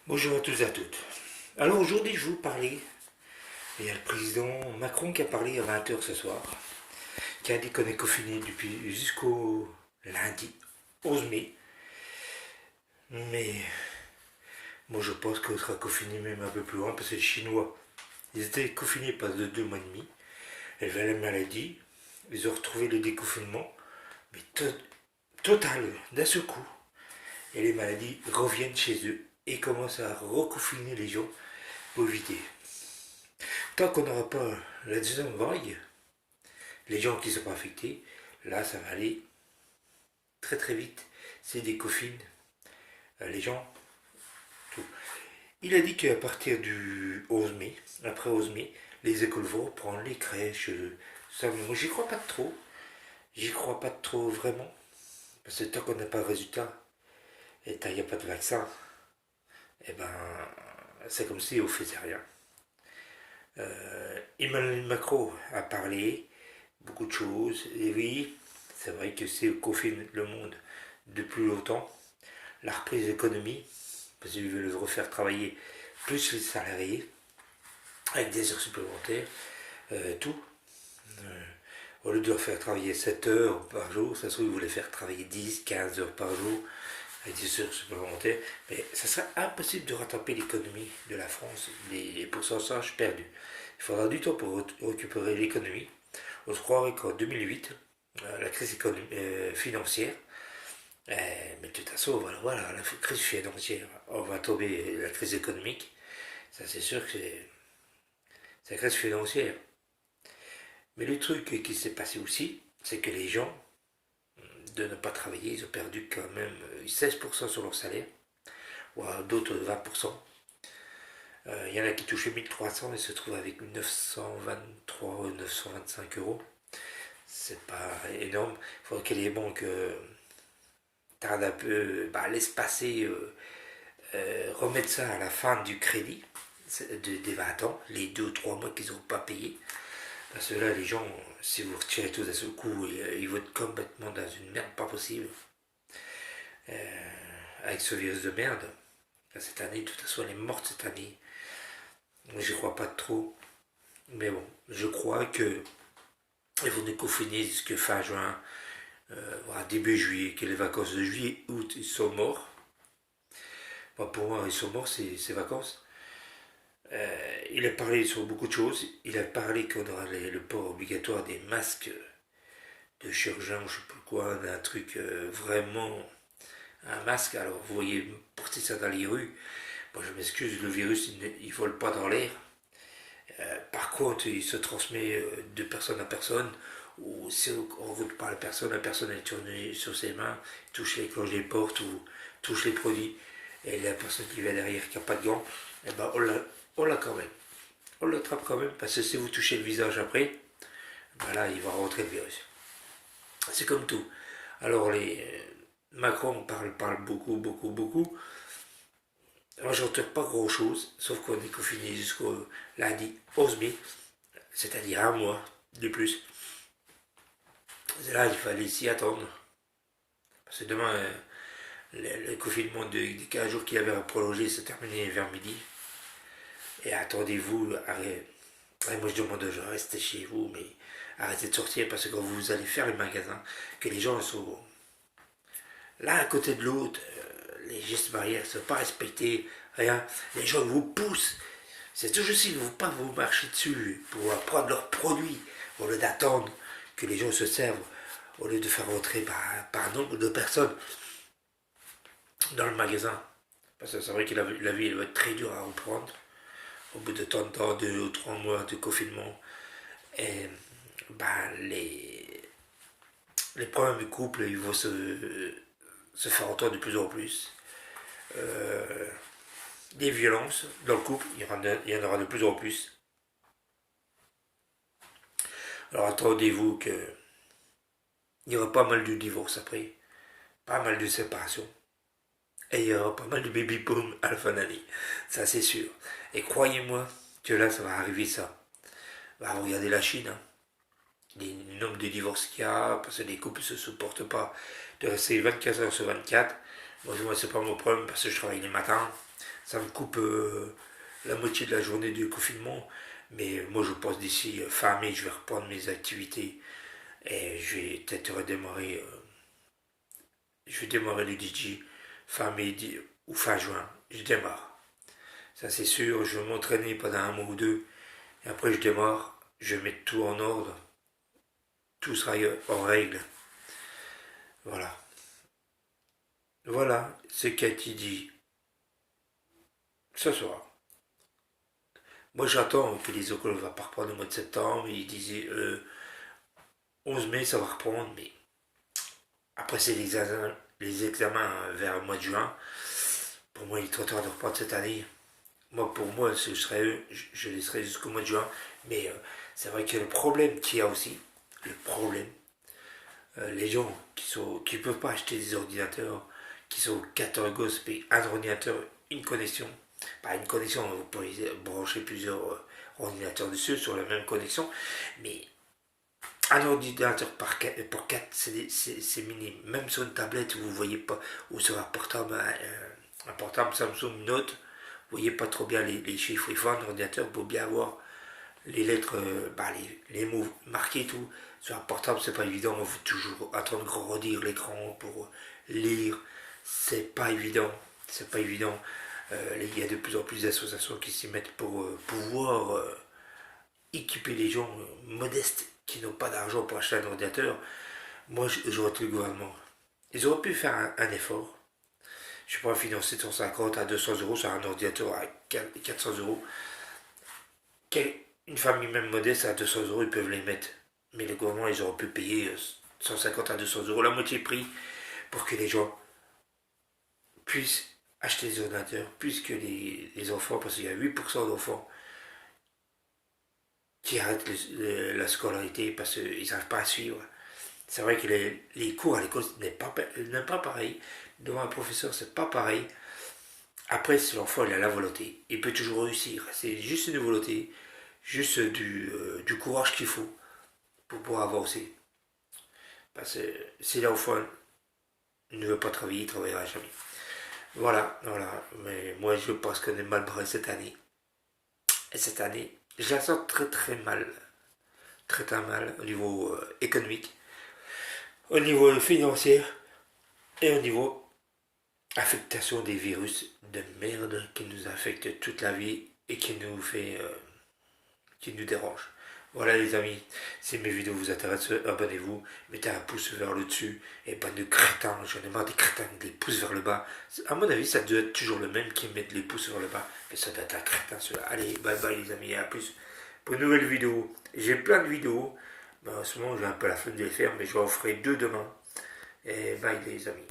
Bonjour à tous et à toutes. Alors aujourd'hui, je vais vous parler. Il y a le président Macron qui a parlé à 20 h ce soir, qui a dit qu'on est confiné depuis jusqu'au lundi 11 mai. Mais moi, je pense qu'on sera confiné même un peu plus loin parce que les Chinois, ils étaient confinés pendant 2 mois et demi. Ils avaient la maladie. Ils ont retrouvé le déconfinement, mais total, d'un seul coup. Et les maladies reviennent chez eux et commencent à reconfiner les gens pour éviter. Tant qu'on n'aura pas la deuxième vague, les gens qui ne sont pas affectés, là ça va aller très très vite. C'est des confines, les gens, tout. Il a dit qu'à partir du 11 mai, après 11 mai, les écoles vont reprendre, les crèches, ça, moi j'y crois pas trop. J'y crois pas trop vraiment. Parce que tant qu'on n'a pas de résultat, et tant qu'il n'y a pas de vaccin, et ben c'est comme si on faisait rien. Emmanuel Macron a parlé beaucoup de choses. Et oui, c'est vrai que c'est confine le monde de plus longtemps. La reprise de l'économie, parce qu'ils veulent refaire travailler plus les salariés, avec des heures supplémentaires, tout. Euh, Au lieu de leur faire travailler 7 heures par jour, ça se trouve, ils voulaient faire travailler 10, 15 heures par jour, avec des heures supplémentaires. Mais ça serait impossible de rattraper l'économie de la France, les pourcentages perdus. Il faudra du temps pour récupérer l'économie. On se croirait qu'en 2008, la crise financière, mais de toute façon, voilà, la crise financière, on va tomber la crise économique, ça c'est sûr que c'est la crise financière. Mais le truc qui s'est passé aussi, c'est que les gens, de ne pas travailler, ils ont perdu quand même 16% sur leur salaire, ou d'autres 20%. Il y en a qui touchaient 1300 et se trouvent avec 923 ou 925 euros. C'est pas énorme. Il faudrait que les banques tardent un peu, laissent passer, remettre ça à la fin du crédit des 20 ans, les 2 ou 3 mois qu'ils n'ont pas payé. Parce que là, les gens, si vous retirez tout à ce coup, ils vont être complètement dans une merde pas possible. Avec ce virus de merde, cette année, de toute façon, elle est morte cette année. Moi, j'y crois pas trop. Mais bon, je crois que ils vont nous confiner jusqu'à fin juin, voilà, début juillet, que les vacances de juillet, août, ils sont morts. Bon, pour moi, ils sont morts, ces vacances. Il a parlé sur beaucoup de choses. Il a parlé qu'on aura le port obligatoire des masques de chirurgien, je sais pas quoi, d'un truc vraiment un masque. Alors vous voyez porter ça dans les rues. Moi je m'excuse, le virus il vole pas dans l'air. Par contre, il se transmet de personne à personne. Ou si on route par la personne est tournée sur ses mains, touche les cloches des portes ou touche les produits. Et la personne qui vient derrière qui n'a pas de gants, eh ben on l'a quand même. On l'attrape quand même, parce que si vous touchez le visage après, ben là, il va rentrer le virus. C'est comme tout. Alors, Macron parle beaucoup, beaucoup, beaucoup. Moi, j'entends pas grand-chose, sauf qu'on est confiné jusqu'au lundi 11 mai, c'est-à-dire un mois de plus. Et là, il fallait s'y attendre. Parce que demain, le confinement des 15 jours qu'il avait prolongé s'est terminé vers midi. Et attendez-vous, moi je demande de rester chez vous, mais arrêtez de sortir parce que quand vous allez faire les magasins, que les gens sont l'un à côté de l'autre, les gestes barrières ne sont pas respectés, rien, les gens vous poussent. C'est toujours si vous ne pas vous marcher dessus pour prendre leurs produits, au lieu d'attendre que les gens se servent, au lieu de faire rentrer par nombre de personnes dans le magasin. Parce que c'est vrai que la vie elle va être très dure à reprendre au bout de tant de temps, 2 ou 3 mois de confinement. Et les problèmes du couple ils vont se faire entendre de plus en plus. Euh, des violences dans le couple, il y en aura de plus en plus. Alors attendez-vous qu'il y aura pas mal de divorces après, pas mal de séparations. Et il y aura pas mal de baby boom à la fin de l'année. Ça c'est sûr. Et croyez-moi que là ça va arriver ça. Bah, regardez la Chine, hein. Les nombres de divorces qu'il y a, parce que les couples ne se supportent pas de rester 24 heures sur 24. Moi, c'est pas mon problème parce que je travaille les matins. Ça me coupe la moitié de la journée du confinement. Mais moi, je pense d'ici fin mai, je vais reprendre mes activités. Et je vais peut-être redémarrer. Je vais démarrer le DJ fin mai ou fin juin. Je démarre. Ça, c'est sûr. Je vais m'entraîner pendant un mois ou deux. Et après, je démarre. Je vais mettre tout en ordre. Tout sera en règle. Voilà. Voilà ce qu'a été dit ce soir. Moi, j'attends que les écoles ne vont pas reprendre au mois de septembre. Ils disaient 11 mai, ça va reprendre. Mais après, c'est les examens vers le mois de juin. Pour moi, il est trop tard de reprendre cette année. Moi, pour moi, ce serait eux, je laisserai jusqu'au mois de juin. Mais c'est vrai que le problème qu'il y a aussi, le problème, les gens qui peuvent pas acheter des ordinateurs, qui sont 14 gosses, payent un ordinateur, une connexion. Pas une connexion, vous pouvez brancher plusieurs ordinateurs dessus sur la même connexion, mais un ordinateur pour 4 c'est minime. Même sur une tablette, vous voyez pas, ou sur un portable Samsung Note, vous voyez pas trop bien les chiffres. Il faut un ordinateur pour bien voir les lettres, les mots marqués et tout. Sur un portable, c'est pas évident. Il faut toujours attendre de grandir l'écran pour lire. C'est pas évident. C'est pas évident. Il y a de plus en plus d'associations qui s'y mettent pour pouvoir équiper les gens modestes qui n'ont pas d'argent pour acheter un ordinateur. Moi, j'aurais été le gouvernement. Ils auraient pu faire un effort. Je sais pas, financer de 150 à 200 euros sur un ordinateur à 400 euros. Une famille même modeste à 200 euros, ils peuvent les mettre. Mais le gouvernement, ils auraient pu payer 150 à 200 euros, la moitié prix, pour que les gens puissent acheter des ordinateurs, puisque les enfants, parce qu'il y a 8% d'enfants qui arrêtent la scolarité parce qu'ils n'arrivent pas à suivre. C'est vrai que les cours à l'école n'est pas pareil. Devant un professeur, c'est pas pareil. Après, si l'enfant il a la volonté, il peut toujours réussir. C'est juste une volonté, juste du courage qu'il faut pour pouvoir avancer. Parce que si l'enfant ne veut pas travailler, il ne travaillera jamais. Voilà, voilà. Mais moi, je pense qu'on est mal barré cette année. Et cette année, je la sens très très mal. Très très mal au niveau économique, au niveau financier et au niveau affectation des virus de merde qui nous affectent toute la vie et qui nous dérange. Voilà les amis, si mes vidéos vous intéressent, abonnez-vous, mettez un pouce vers le dessus, et pas de crétins, j'en ai marre des crétins avec des pouces vers le bas. À mon avis, ça doit être toujours le même qui met les pouces vers le bas, mais ça doit être un crétin celui-là. Allez, bye bye les amis, à plus pour une nouvelle vidéo. J'ai plein de vidéos, mais en ce moment j'ai un peu la flemme de les faire, mais je en ferai deux demain. Et bye les amis.